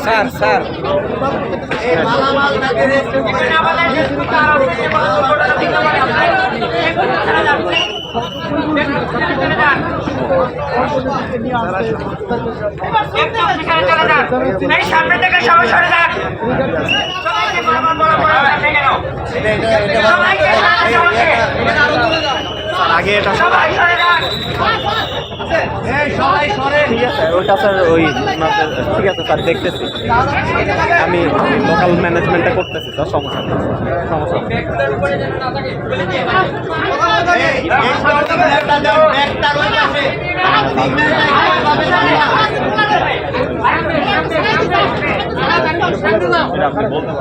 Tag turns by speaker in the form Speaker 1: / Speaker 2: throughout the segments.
Speaker 1: Sir sir
Speaker 2: সামনে থেকে সবাই সরে যান।
Speaker 1: আগে এটা
Speaker 2: সবাই সরে যান।
Speaker 1: ঠিক আছে ওইটা স্যার ওই ঠিক আছে স্যার দেখতেছি আমি লোকাল ম্যানেজমেন্টটা করতেছি স্যার সমস্যা নেই সমস্যা নেই। এটা আপনি বলতে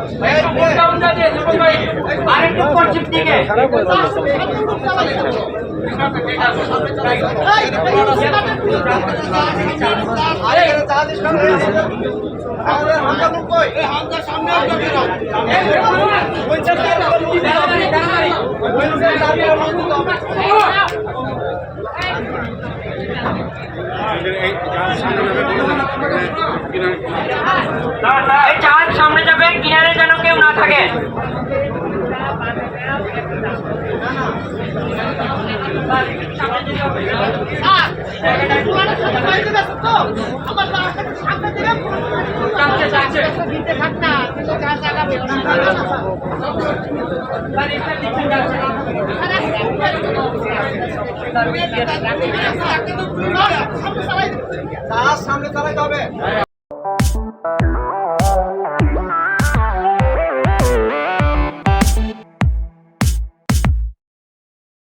Speaker 2: সামনে যাবে কিনারে যেন কেউ না থাকে।
Speaker 3: সামনে চালাইতে হবে।